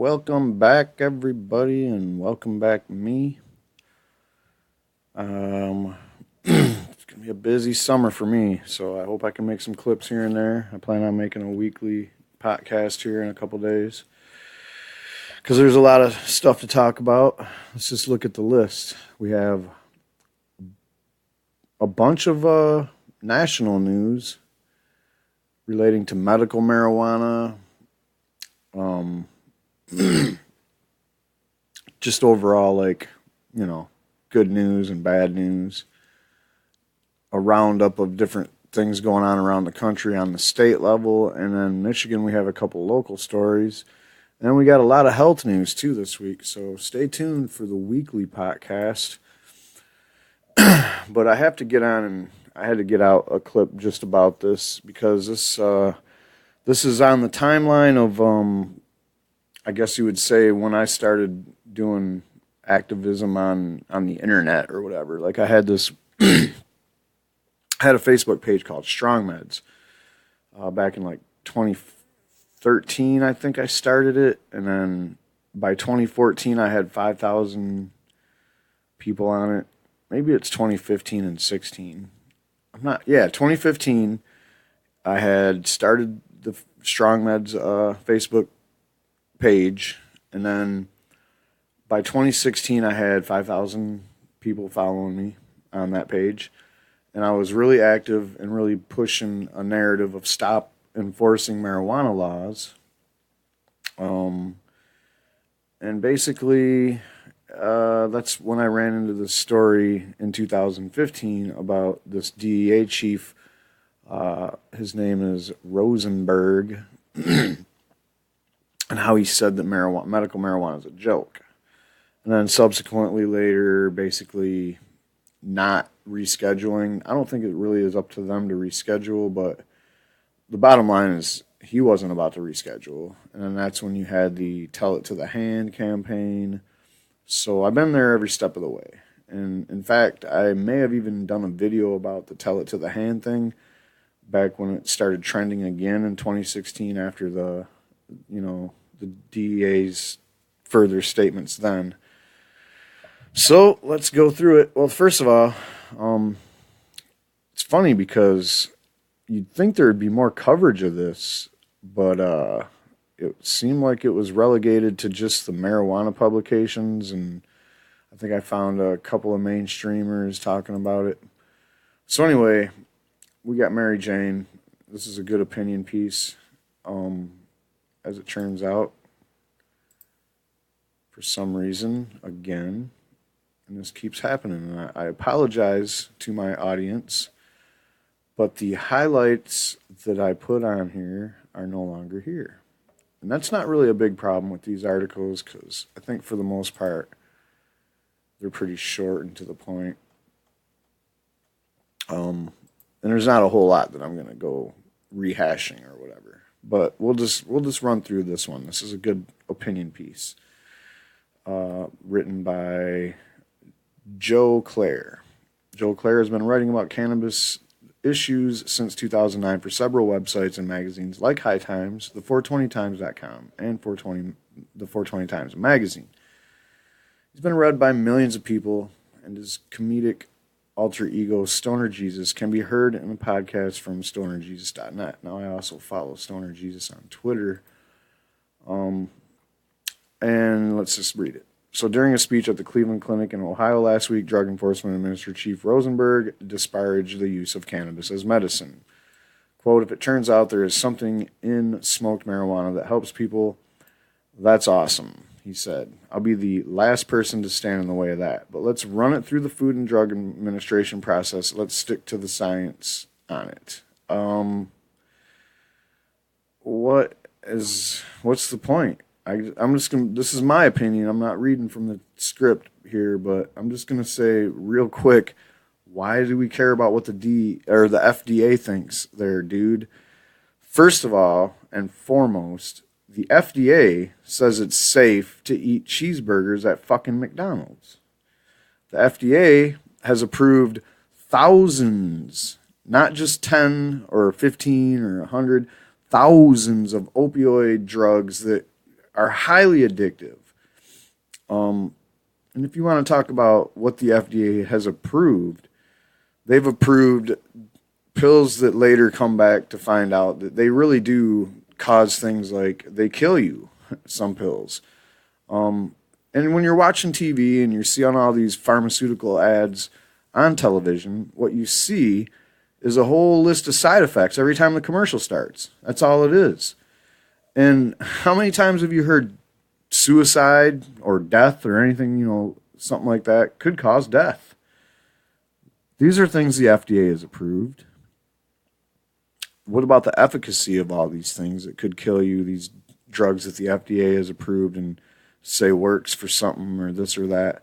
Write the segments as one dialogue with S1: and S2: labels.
S1: welcome back everybody, and welcome back me. It's gonna be a busy summer for me, so I hope I can make some clips here and there. I plan on making a weekly podcast here in a couple days because there's a lot of stuff to talk about. Let's just look at the list. We have a bunch of national news relating to medical marijuana. Just overall, good news and bad news. A roundup of different things going on around the country on the state level. And then Michigan, we have a couple local stories. And then we got a lot of health news too this week. So stay tuned for the weekly podcast. But I have to get on, and I had to get out a clip just about this because this is on the timeline of I guess you would say when I started doing activism on the internet or whatever. Like I had this, I had a Facebook page called Strong Meds back in like 2013. I think I started it, and then by 2014 I had 5,000 people on it. Maybe it's 2015 and 16. 2015 I had started the Strong Meds Facebook page, and then by 2016 I had 5,000 people following me on that page, and I was really active and really pushing a narrative of stop enforcing marijuana laws. And basically that's when I ran into this story in 2015 about this DEA chief. His name is Rosenberg. And how he said that medical marijuana is a joke. And then subsequently later, basically not rescheduling. I don't think it really is up to them to reschedule, but the bottom line is he wasn't about to reschedule. And then that's when you had the Tell It to the Hand campaign. So I've been there every step of the way. And in fact, I may have even done a video about the Tell It to the Hand thing back when it started trending again in 2016 after the DEA's further statements then. So let's go through it. Well, first of all, it's funny because you'd think there would be more coverage of this, but it seemed like it was relegated to just the marijuana publications, and I think I found a couple of mainstreamers talking about it. So anyway, we got Mary Jane. This is a good opinion piece. As it turns out, for some reason, again, and this keeps happening, and I apologize to my audience, but the highlights that I put on here are no longer here. And that's not really a big problem with these articles, because I think for the most part, they're pretty short and to the point. And there's not a whole lot that I'm going to go rehashing or whatever. But we'll just run through this one. This is a good opinion piece written by Joe Clare. Joe Clare has been writing about cannabis issues since 2009 for several websites and magazines like High Times, the 420times.com, and the 420 Times magazine. He's been read by millions of people, and his comedic alter ego Stoner Jesus can be heard in a podcast from stonerjesus.net. Now I also follow Stoner Jesus on Twitter. And let's just read it. So during a speech at the Cleveland Clinic in Ohio last week, Drug Enforcement Administrator Chief Rosenberg disparaged the use of cannabis as medicine. Quote, "If it turns out there is something in smoked marijuana that helps people, that's awesome," he said. "I'll be the last person to stand in the way of that. But let's run it through the Food and Drug Administration process. Let's stick to the science on it." What's the point? I'm just gonna. This is my opinion. I'm not reading from the script here, but I'm just gonna say real quick. Why do we care about what the FDA thinks there, dude? First of all and foremost, the FDA says it's safe to eat cheeseburgers at fucking McDonald's. The FDA has approved thousands, not just 10 or 15 or 100, thousands of opioid drugs that are highly addictive. And if you want to talk about what the FDA has approved, they've approved pills that later come back to find out that they really do cause things like they kill you, some pills. And when you're watching TV and you're seeing all these pharmaceutical ads on television, what you see is a whole list of side effects every time the commercial starts. That's all it is. And how many times have you heard suicide or death or anything, something like that could cause death? These are things the FDA has approved. What about the efficacy of all these things that could kill you, these drugs that the FDA has approved and say works for something or this or that?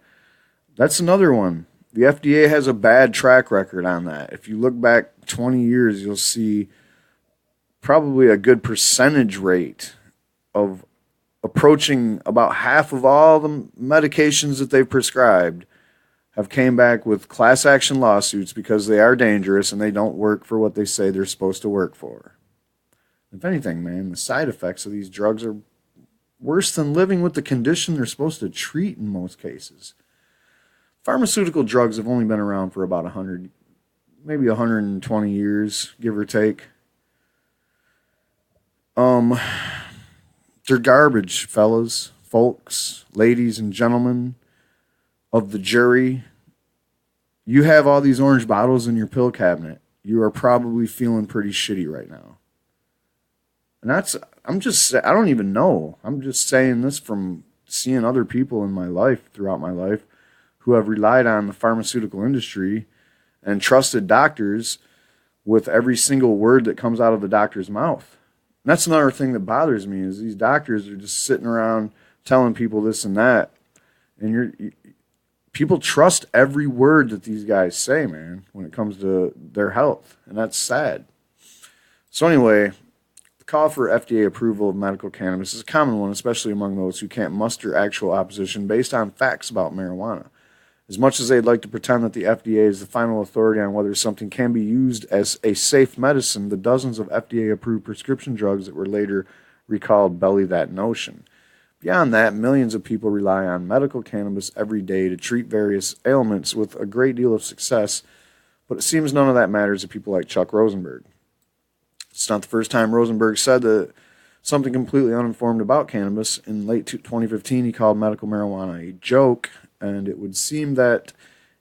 S1: That's another one. The FDA has a bad track record on that. If you look back 20 years, you'll see probably a good percentage rate of approaching about half of all the medications that they've prescribed have came back with class action lawsuits because they are dangerous and they don't work for what they say they're supposed to work for. If anything, man, the side effects of these drugs are worse than living with the condition they're supposed to treat in most cases. Pharmaceutical drugs have only been around for about 100, maybe 120 years, give or take. They're garbage, fellas, folks, ladies and gentlemen of the jury. You have all these orange bottles in your pill cabinet. You are probably feeling pretty shitty right now. And I don't even know. I'm just saying this from seeing other people in my life, throughout my life, who have relied on the pharmaceutical industry and trusted doctors with every single word that comes out of the doctor's mouth. And that's another thing that bothers me is these doctors are just sitting around telling people this and that. And people trust every word that these guys say, man, when it comes to their health. And that's sad. So anyway, the call for FDA approval of medical cannabis is a common one, especially among those who can't muster actual opposition based on facts about marijuana. As much as they'd like to pretend that the FDA is the final authority on whether something can be used as a safe medicine, the dozens of FDA-approved prescription drugs that were later recalled belly that notion. Beyond that, millions of people rely on medical cannabis every day to treat various ailments with a great deal of success, but it seems none of that matters to people like Chuck Rosenberg. It's not the first time Rosenberg said that something completely uninformed about cannabis. In late 2015, he called medical marijuana a joke, and it would seem that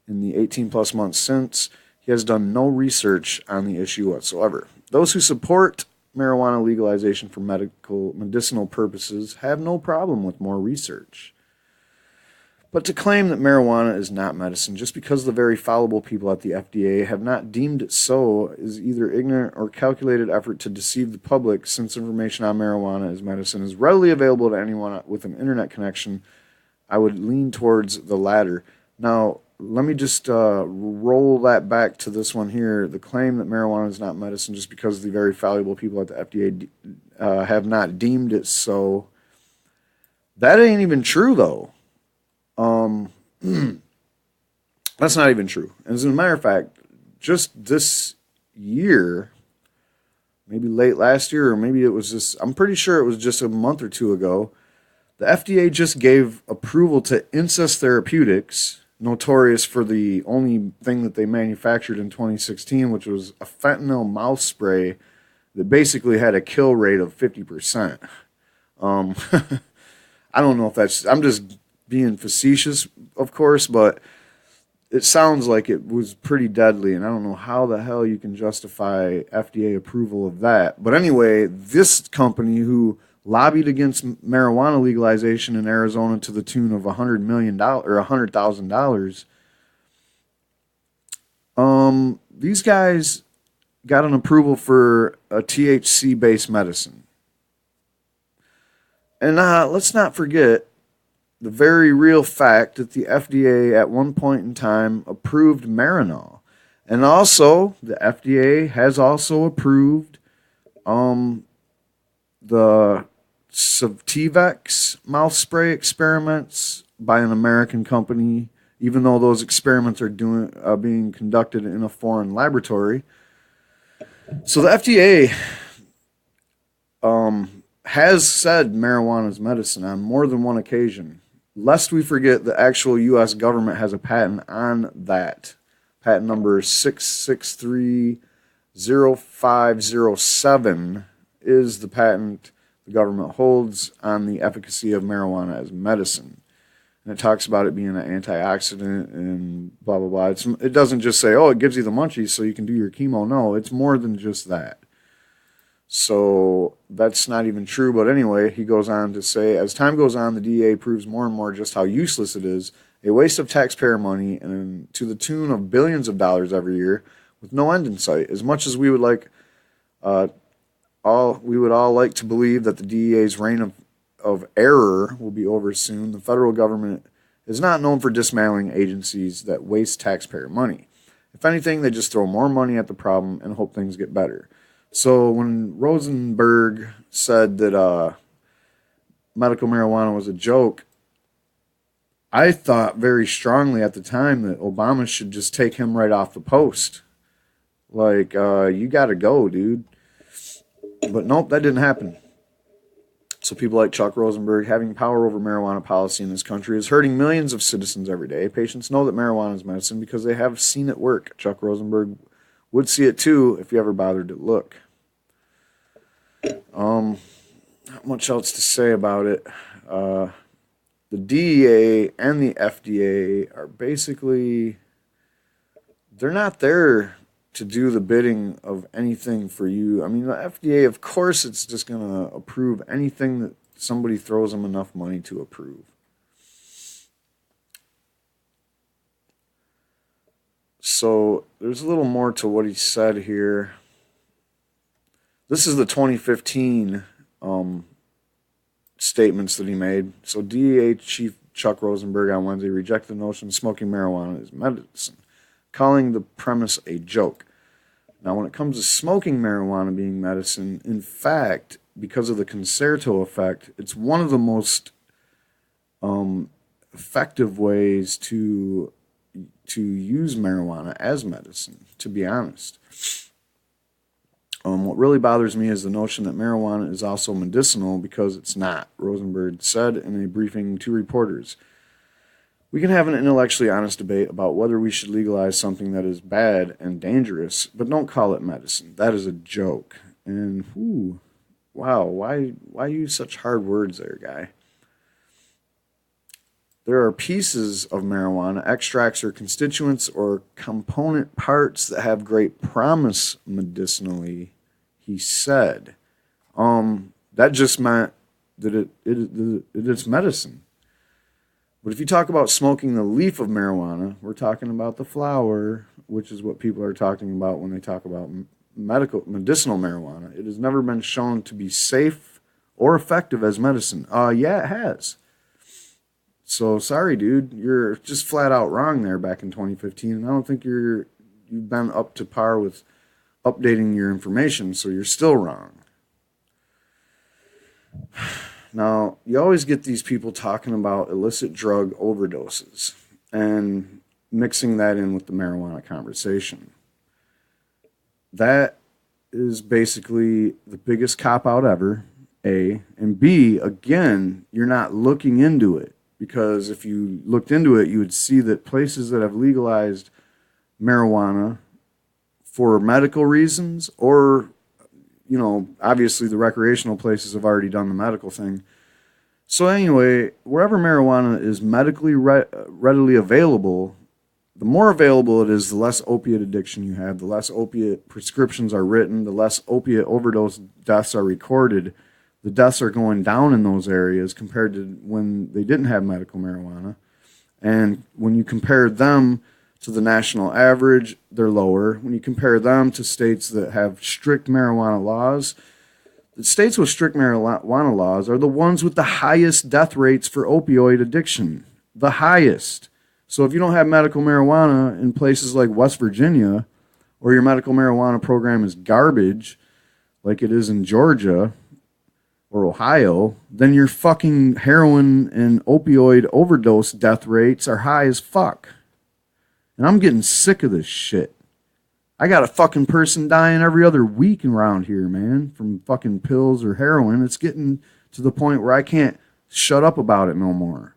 S1: in the 18-plus months since, he has done no research on the issue whatsoever. Those who support marijuana legalization for medicinal purposes have no problem with more research. But to claim that marijuana is not medicine just because the very fallible people at the FDA have not deemed it so is either ignorant or calculated effort to deceive the public, since information on marijuana as medicine is readily available to anyone with an internet connection. I would lean towards the latter. Now, let me just roll that back to this one here. The claim that marijuana is not medicine just because the very valuable people at the FDA have not deemed it so. That ain't even true, though. That's not even true. As a matter of fact, just this year, maybe late last year, or maybe it was just, I'm pretty sure it was just a month or two ago, the FDA just gave approval to Incest Therapeutics, notorious for the only thing that they manufactured in 2016, which was a fentanyl mouth spray that basically had a kill rate of 50%. I don't know if that's, I'm just being facetious, of course, but it sounds like it was pretty deadly, and I don't know how the hell you can justify FDA approval of that. But anyway, this company who lobbied against marijuana legalization in Arizona to the tune of $100 million or $100,000. These guys got an approval for a THC-based medicine. And let's not forget the very real fact that the FDA at one point in time approved Marinol. And also, the FDA has also approved the Savtivex mouth spray experiments by an American company, even though those experiments are being conducted in a foreign laboratory. So the FDA has said marijuana is medicine on more than one occasion. Lest we forget, the actual U.S. government has a patent on that. Patent number 6630507 is the patent the government holds on the efficacy of marijuana as medicine. And it talks about it being an antioxidant and blah, blah, blah. It doesn't just say, oh, it gives you the munchies so you can do your chemo. No, it's more than just that. So that's not even true. But anyway, he goes on to say, as time goes on, the DEA proves more and more just how useless it is, a waste of taxpayer money, and to the tune of billions of dollars every year, with no end in sight. As much as we would like, we would all like to believe that the DEA's reign of error will be over soon, the federal government is not known for dismantling agencies that waste taxpayer money. If anything, they just throw more money at the problem and hope things get better. So when Rosenberg said that medical marijuana was a joke, I thought very strongly at the time that Obama should just take him right off the post. Like, you got to go, dude. But nope, that didn't happen. So people like Chuck Rosenberg having power over marijuana policy in this country is hurting millions of citizens every day. Patients know that marijuana is medicine because they have seen it work. Chuck Rosenberg would see it too if you ever bothered to look. Not much else to say about it. The DEA and the FDA are basically, they're not there to do the bidding of anything for you. I mean, the FDA, of course, it's just going to approve anything that somebody throws them enough money to approve. So there's a little more to what he said here. This is the 2015 statements that he made. So DEA Chief Chuck Rosenberg on Wednesday rejected the notion of smoking marijuana as medicine, calling the premise a joke. Now, when it comes to smoking marijuana being medicine, in fact, because of the concerto effect, it's one of the most effective ways to use marijuana as medicine, to be honest. What really bothers me is the notion that marijuana is also medicinal, because it's not, Rosenberg said in a briefing to reporters. We can have an intellectually honest debate about whether we should legalize something that is bad and dangerous, but don't call it medicine. That is a joke. And, wow, why use such hard words there, guy? There are pieces of marijuana, extracts or constituents or component parts that have great promise medicinally, he said. That just meant that it is medicine. But if you talk about smoking the leaf of marijuana, we're talking about the flower, which is what people are talking about when they talk about medicinal marijuana. It has never been shown to be safe or effective as medicine. Yeah, it has. So sorry, dude, you're just flat out wrong there back in 2015, and I don't think you've been up to par with updating your information, so you're still wrong. Now, you always get these people talking about illicit drug overdoses and mixing that in with the marijuana conversation. That is basically the biggest cop-out ever, A. And B, again, you're not looking into it. Because if you looked into it, you would see that places that have legalized marijuana for medical reasons, or, obviously the recreational places have already done the medical thing. So anyway, wherever marijuana is medically readily available, the more available it is, the less opiate addiction you have, the less opiate prescriptions are written, the less opiate overdose deaths are recorded. The deaths are going down in those areas compared to when they didn't have medical marijuana. And when you compare them to the national average, they're lower. When you compare them to states that have strict marijuana laws, the states with strict marijuana laws are the ones with the highest death rates for opioid addiction. The highest. So if you don't have medical marijuana in places like West Virginia, or your medical marijuana program is garbage, like it is in Georgia or Ohio, then your fucking heroin and opioid overdose death rates are high as fuck. And I'm getting sick of this shit. I got a fucking person dying every other week around here, man, from fucking pills or heroin. It's getting to the point where I can't shut up about it no more.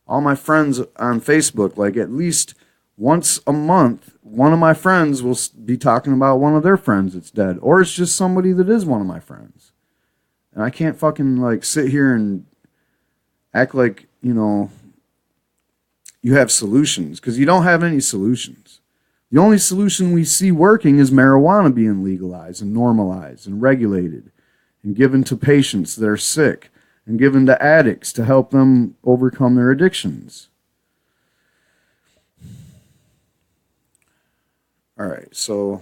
S1: All my friends on Facebook, like at least once a month, one of my friends will be talking about one of their friends that's dead. Or it's just somebody that is one of my friends. And I can't fucking like sit here and act like, you have solutions, because you don't have any solutions. The only solution we see working is marijuana being legalized and normalized and regulated and given to patients that are sick and given to addicts to help them overcome their addictions. All right, so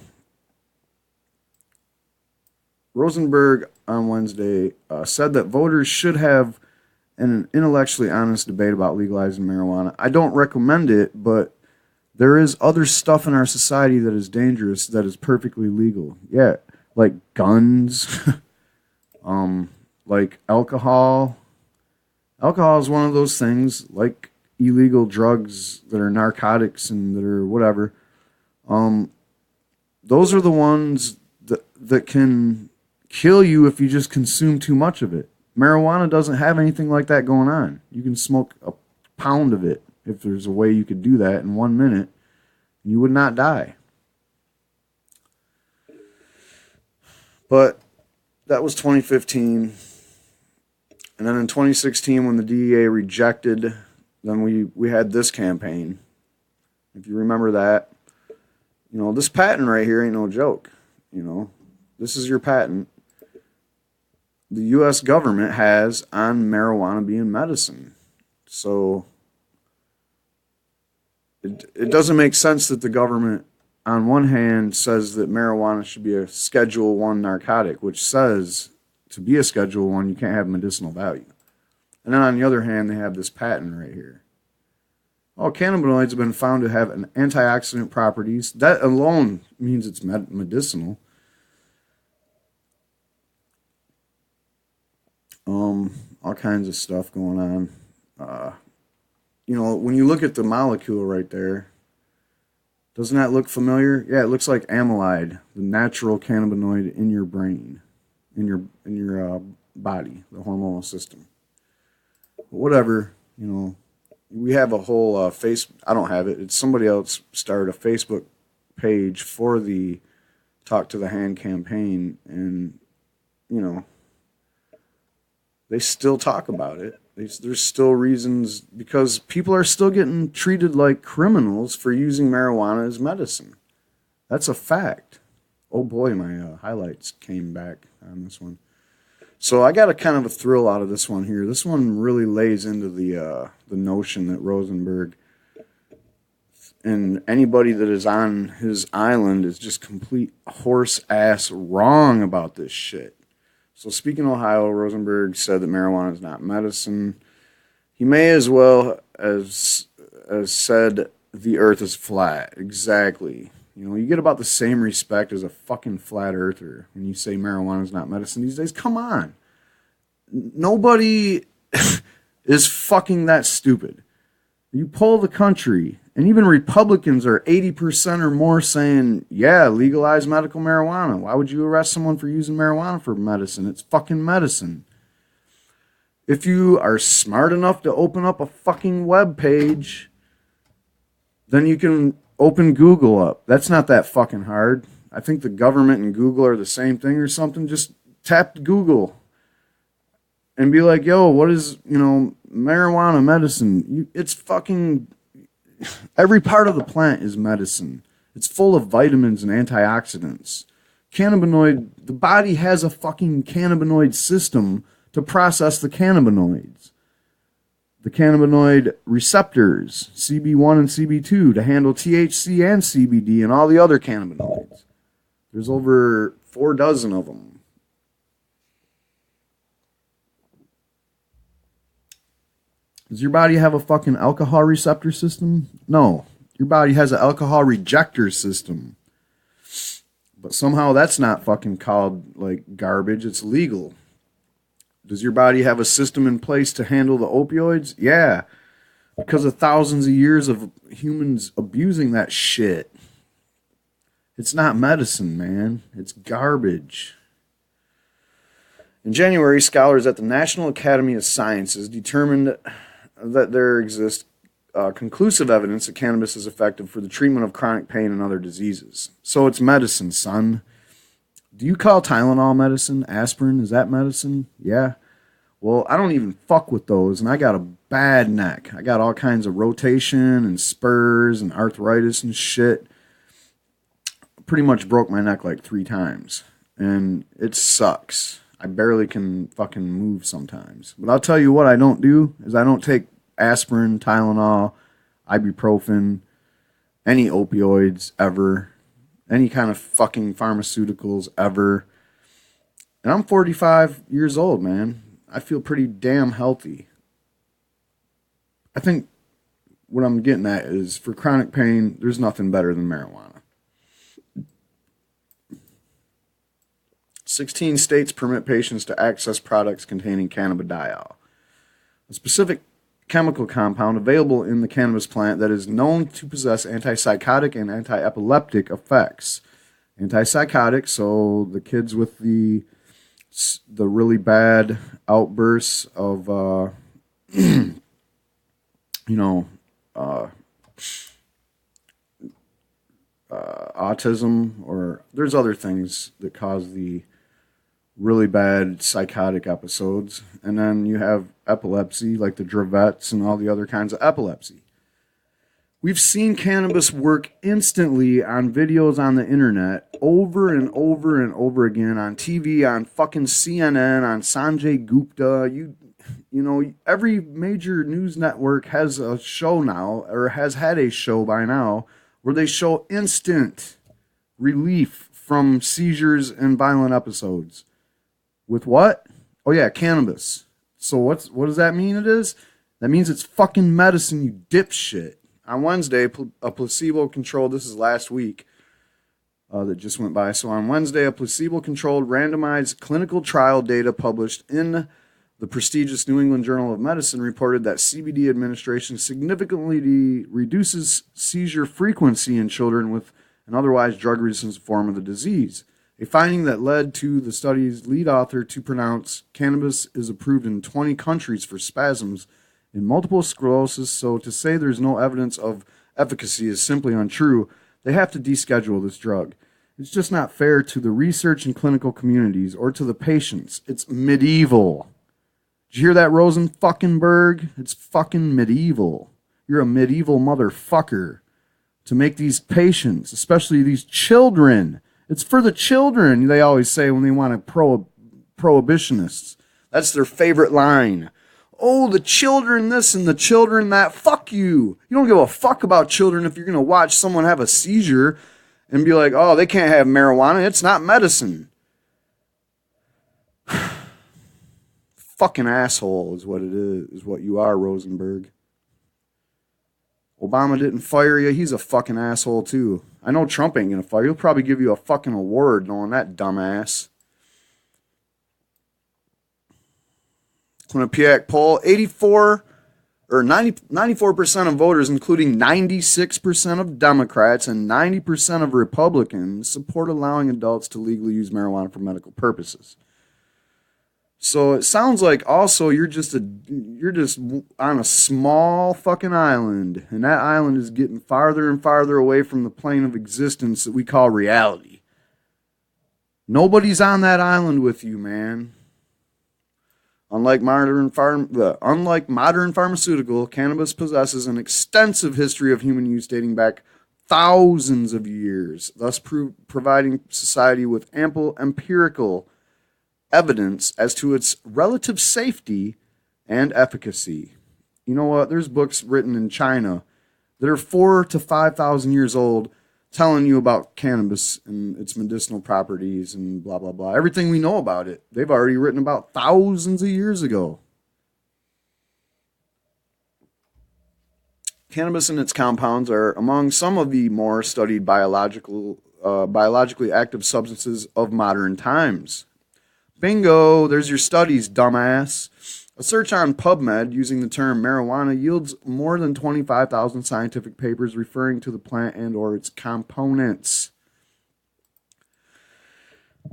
S1: Rosenberg on Wednesday said that voters should have an intellectually honest debate about legalizing marijuana. I don't recommend it, but there is other stuff in our society that is dangerous that is perfectly legal. Yeah, like guns, like alcohol. Alcohol is one of those things, like illegal drugs that are narcotics and that are whatever. Those are the ones that can kill you if you just consume too much of it. Marijuana doesn't have anything like that going on. You can smoke a pound of it if there's a way you could do that in 1 minute, and you would not die. But that was 2015. And then in 2016, when the DEA rejected, then we had this campaign. If you remember that, this patent right here ain't no joke. This is your patent the U.S. government has on marijuana being medicine. So it doesn't make sense that the government, on one hand, says that marijuana should be a Schedule I narcotic, which says to be a Schedule I, you can't have medicinal value. And then on the other hand, they have this patent right here. Oh, cannabinoids have been found to have an antioxidant properties. That alone means it's medicinal. All kinds of stuff going on. When you look at the molecule right there, doesn't that look familiar? Yeah, it looks like amylide, the natural cannabinoid in your brain, in your body, the hormonal system. But whatever, we have a whole I don't have it. It's somebody else started a Facebook page for the Talk to the Hand campaign, and they still talk about it. There's still reasons, because people are still getting treated like criminals for using marijuana as medicine. That's a fact. Oh boy, my highlights came back on this one. So I got a kind of a thrill out of this one here. This one really lays into the notion that Rosenberg and anybody that is on his island is just complete horse ass wrong about this shit. So speaking of Ohio, Rosenberg said that marijuana is not medicine. He may as well as said the earth is flat. Exactly. You get about the same respect as a fucking flat earther when you say marijuana is not medicine these days. Come on. Nobody is fucking that stupid. You poll the country, and even Republicans are 80% or more saying, yeah, legalize medical marijuana. Why would you arrest someone for using marijuana for medicine? It's fucking medicine. If you are smart enough to open up a fucking web page, then you can open Google up. That's not that fucking hard. I think the government and Google are the same thing or something. Just tap Google and be like, yo, what is, marijuana medicine? It's fucking, every part of the plant is medicine. It's full of vitamins and antioxidants. The body has a fucking cannabinoid system to process the cannabinoids. The cannabinoid receptors, CB1 and CB2, to handle THC and CBD and all the other cannabinoids. There's over 4 dozen of them. Does your body have a fucking alcohol receptor system? No. Your body has an alcohol rejector system. But somehow that's not fucking called like garbage. It's legal. Does your body have a system in place to handle the opioids? Yeah. Because of thousands of years of humans abusing that shit. It's not medicine, man. It's garbage. In January, scholars at the National Academy of Sciences determined that there exists conclusive evidence that cannabis is effective for the treatment of chronic pain and other diseases. So it's medicine, son. Do you call Tylenol medicine? Aspirin, is that medicine? Yeah. Well, I don't even fuck with those, and I got a bad neck. I got all kinds of rotation and spurs and arthritis and shit. Pretty much broke my neck like 3 times, and it sucks. I barely can fucking move sometimes. But I'll tell you what I don't do is I don't take aspirin, Tylenol, ibuprofen, any opioids ever, any kind of fucking pharmaceuticals ever. And I'm 45 years old, man. I feel pretty damn healthy. I think what I'm getting at is for chronic pain, there's nothing better than marijuana. 16 states permit patients to access products containing cannabidiol, a specific chemical compound available in the cannabis plant that is known to possess antipsychotic and anti-epileptic effects. Antipsychotic, so the kids with the really bad outbursts of, autism, or there's other things that cause the really bad psychotic episodes. And then you have epilepsy, like the Dravet's and all the other kinds of epilepsy. We've seen cannabis work instantly on videos on the internet over and over and over again, on TV, on fucking CNN, on Sanjay Gupta. You know, every major news network has a show now, or has had a show by now, where they show instant relief from seizures and violent episodes. With what? Oh yeah, cannabis. So what does that mean it is? That means it's fucking medicine, you dipshit. On Wednesday, a placebo-controlled, this is last week that just went by. So on Wednesday, a placebo-controlled randomized clinical trial data published in the prestigious New England Journal of Medicine reported that CBD administration significantly reduces seizure frequency in children with an otherwise drug-resistant form of the disease. A finding that led to the study's lead author to pronounce cannabis is approved in 20 countries for spasms in multiple sclerosis, so to say there's no evidence of efficacy is simply untrue. They have to deschedule this drug. It's just not fair to the research and clinical communities or to the patients. It's medieval. Did you hear that, Rosenfuckenberg? It's fucking medieval. You're a medieval motherfucker to make these patients, especially these children. It's for the children, they always say when they want to prohibitionists. That's their favorite line. Oh, the children this and the children that. Fuck you. You don't give a fuck about children if you're going to watch someone have a seizure and be like, oh, they can't have marijuana. It's not medicine. Fucking asshole is what it is what you are, Rosenberg. Obama didn't fire you. He's a fucking asshole, too. I know Trump ain't going to fire you. He'll probably give you a fucking award knowing that dumbass. Quinnipiac poll, 94% of voters, including 96% of Democrats and 90% of Republicans, support allowing adults to legally use marijuana for medical purposes. So it sounds like also you're just on a small fucking island, and that island is getting farther and farther away from the plane of existence that we call reality. Nobody's on that island with you, man. Unlike modern pharmaceutical, cannabis possesses an extensive history of human use dating back thousands of years, thus providing society with ample empirical evidence as to its relative safety and efficacy. You know what? There's books written in China that are 4,000 to 5,000 years old telling you about cannabis and its medicinal properties and blah, blah, blah. Everything we know about it, they've already written about thousands of years ago. Cannabis and its compounds are among some of the more studied biologically active substances of modern times. Bingo, there's your studies, dumbass. A search on PubMed using the term marijuana yields more than 25,000 scientific papers referring to the plant and or its components.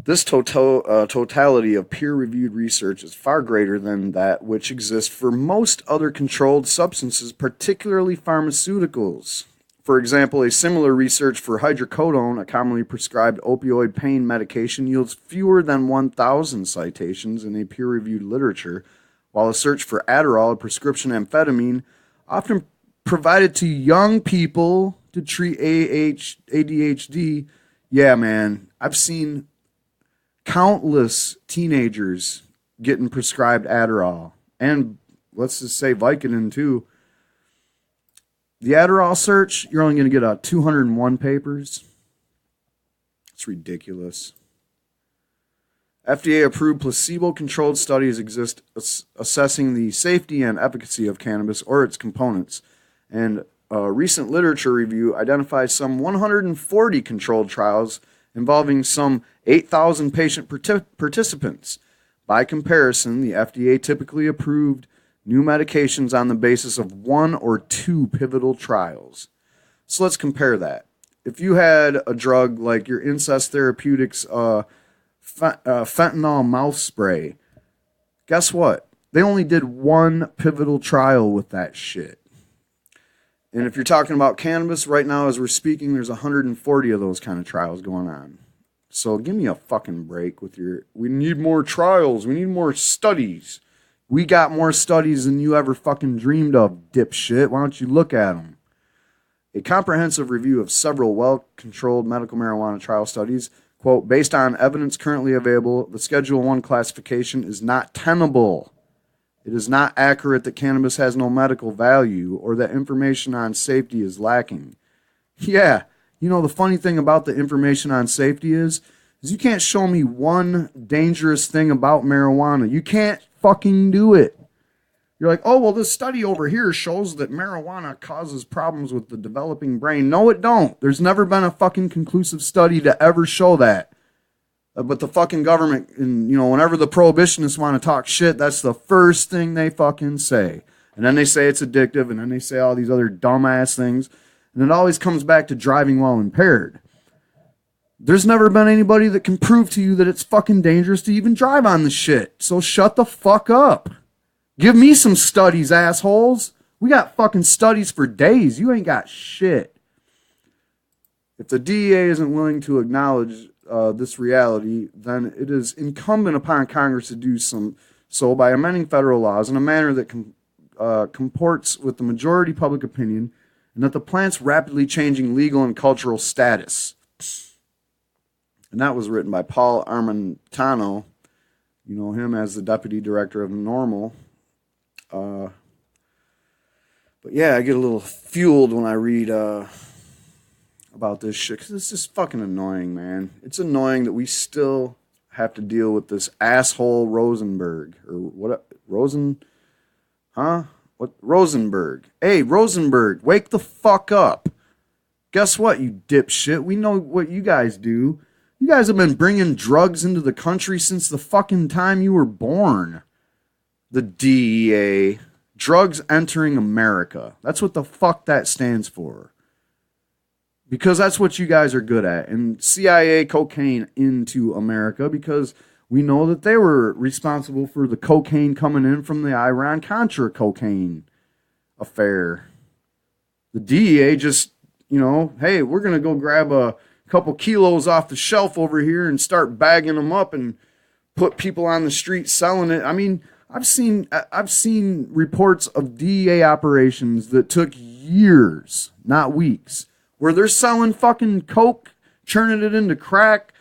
S1: This totality of peer-reviewed research is far greater than that which exists for most other controlled substances, particularly pharmaceuticals. For example, a similar research for hydrocodone, a commonly prescribed opioid pain medication, yields fewer than 1,000 citations in a peer-reviewed literature, while a search for Adderall, a prescription amphetamine, often provided to young people to treat ADHD. Yeah, man, I've seen countless teenagers getting prescribed Adderall, and let's just say Vicodin too. The Adderall search, you're only going to get 201 papers. It's ridiculous. FDA-approved placebo-controlled studies exist assessing the safety and efficacy of cannabis or its components, and a recent literature review identifies some 140 controlled trials involving some 8,000 patient participants. By comparison, the FDA typically approved new medications on the basis of 1 or 2 pivotal trials. So let's compare that. If you had a drug like your Incest Therapeutics fentanyl mouth spray, guess what? They only did 1 pivotal trial with that shit. And if you're talking about cannabis, right now as we're speaking, there's 140 of those kind of trials going on. So give me a fucking break with your, we need more trials, we need more studies. We got more studies than you ever fucking dreamed of, dipshit. Why don't you look at them? A comprehensive review of several well-controlled medical marijuana trial studies, quote, based on evidence currently available, the Schedule 1 classification is not tenable. It is not accurate that cannabis has no medical value or that information on safety is lacking. Yeah, you know, the funny thing about the information on safety is you can't show me one dangerous thing about marijuana. You can't fucking do it. You're like, oh, well, this study over here shows that marijuana causes problems with the developing brain. No, it don't. There's never been a fucking conclusive study to ever show that. But the fucking government, and you know, whenever the prohibitionists want to talk shit, that's the first thing they fucking say. And then they say it's addictive, and then they say all these other dumbass things. And it always comes back to driving while impaired. There's never been anybody that can prove to you that it's fucking dangerous to even drive on the shit. So shut the fuck up. Give me some studies, assholes. We got fucking studies for days. You ain't got shit. If the DEA isn't willing to acknowledge this reality, then it is incumbent upon Congress to do so by amending federal laws in a manner that comports with the majority public opinion and that the plant's rapidly changing legal and cultural status. And that was written by Paul Armentano. You know him as the deputy director of NORML. But yeah, I get a little fueled when I read about this shit, because it's just fucking annoying, man. It's annoying that we still have to deal with this asshole Rosenberg, or what? Rosenberg. Hey, Rosenberg, wake the fuck up. Guess what, you dipshit? We know what you guys do. You guys have been bringing drugs into the country since the fucking time you were born. The DEA. Drugs entering America. That's what the fuck that stands for. Because that's what you guys are good at. And CIA cocaine into America, because we know that they were responsible for the cocaine coming in from the Iran-Contra cocaine affair. The DEA just, you know, hey, we're going to go grab a couple kilos off the shelf over here and start bagging them up and put people on the street selling it. I mean, I've seen reports of DEA operations that took years, not weeks, where they're selling fucking coke, churning it into crack,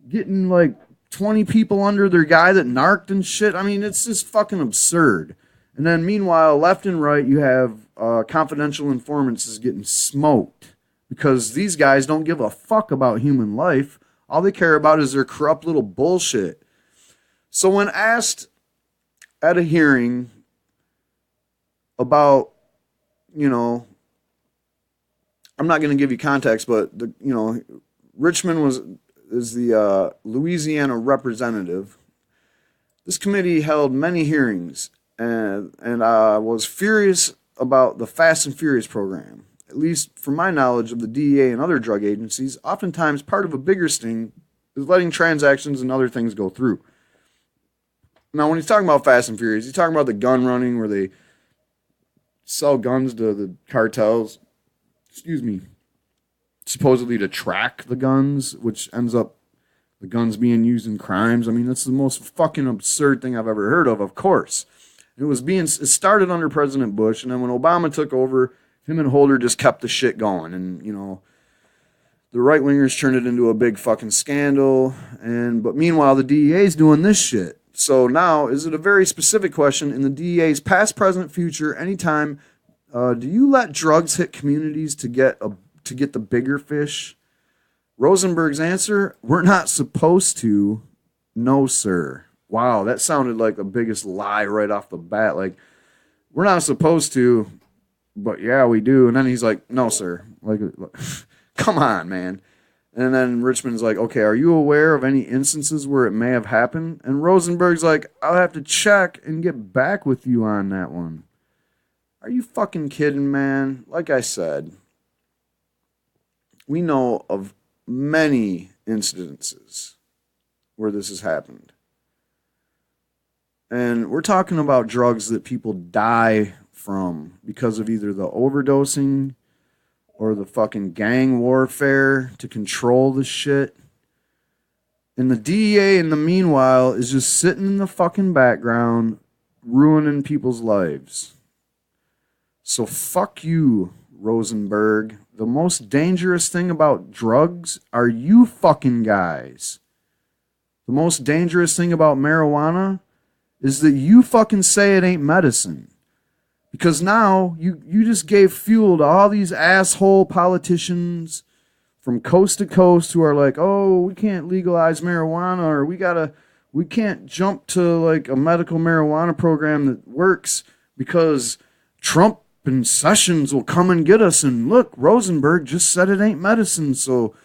S1: getting like 20 people under their guy that narked and shit. I mean, it's just fucking absurd. And then meanwhile, left and right, you have confidential informants getting smoked because these guys don't give a fuck about human life. All they care about is their corrupt little bullshit. So when asked at a hearing about, you know, I'm not going to give you context, but Richmond is the Louisiana representative. This committee held many hearings and was furious about the Fast and Furious program. At least from my knowledge of the DEA and other drug agencies, oftentimes part of a bigger sting is letting transactions and other things go through. Now, when he's talking about Fast and Furious, he's talking about the gun running where they sell guns to the cartels, supposedly to track the guns, which ends up the guns being used in crimes. I mean, that's the most fucking absurd thing I've ever heard of course. It started under President Bush, and then when Obama took over, him and Holder just kept the shit going. And, the right-wingers turned it into a big fucking scandal. But meanwhile, the DEA is doing this shit. So now, is it a very specific question? In the DEA's past, present, future, anytime, do you let drugs hit communities to get the bigger fish? Rosenberg's answer, we're not supposed to. No, sir. Wow, that sounded like the biggest lie right off the bat. Like, we're not supposed to, but yeah, we do. And then he's like, no, sir. Like come on, man. And then Richmond's like, okay, are you aware of any instances where it may have happened? And Rosenberg's like, I'll have to check and get back with you on that one. Are you fucking kidding, man? Like I said, we know of many incidences where this has happened. And we're talking about drugs that people die from because of either the overdosing or the fucking gang warfare to control the shit. And the DEA, in the meanwhile, is just sitting in the fucking background, ruining people's lives. So fuck you, Rosenberg. The most dangerous thing about drugs are you fucking guys. The most dangerous thing about marijuana is that you fucking say it ain't medicine. Because now you just gave fuel to all these asshole politicians from coast to coast who are like, oh, we can't legalize marijuana, or we can't jump to like a medical marijuana program that works because Trump and Sessions will come and get us. And look, Rosenberg just said it ain't medicine. So,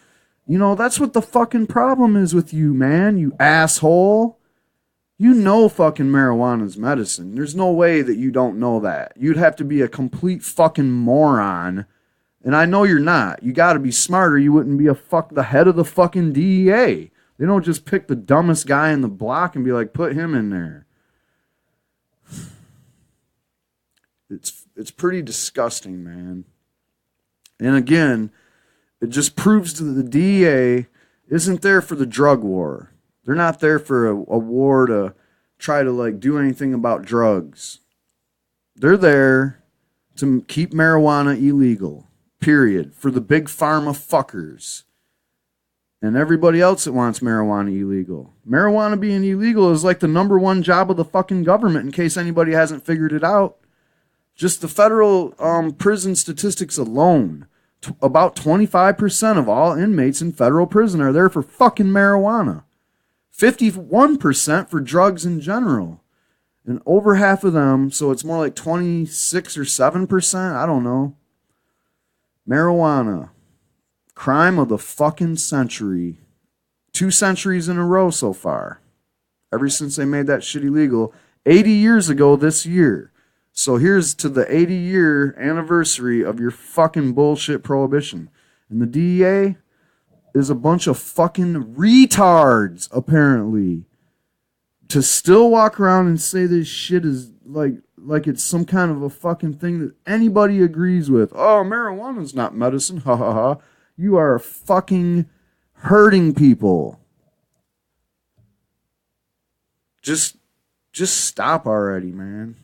S1: that's what the fucking problem is with you, man, you asshole. You know fucking marijuana's medicine. There's no way that you don't know that. You'd have to be a complete fucking moron. And I know you're not. You gotta be smarter. You wouldn't be the head of the fucking DEA. They don't just pick the dumbest guy in the block and be like, put him in there. It's pretty disgusting, man. And again, it just proves that the DEA isn't there for the drug war. They're not there for a war to try to do anything about drugs. They're there to keep marijuana illegal, period, for the big pharma fuckers and everybody else that wants marijuana illegal. Marijuana being illegal is like the number one job of the fucking government, in case anybody hasn't figured it out. Just the federal prison statistics alone, about 25% of all inmates in federal prison are there for fucking marijuana. 51% for drugs in general. And over half of them, so it's more like 26 or 7%, I don't know. Marijuana. Crime of the fucking century. 2 centuries in a row so far. Ever since they made that shit illegal. 80 years ago this year. So here's to the 80-year anniversary of your fucking bullshit prohibition. And the DEA is a bunch of fucking retards, apparently. To still walk around and say this shit is like it's some kind of a fucking thing that anybody agrees with. Oh, marijuana's not medicine. Ha ha ha. You are fucking hurting people. Just stop already, man.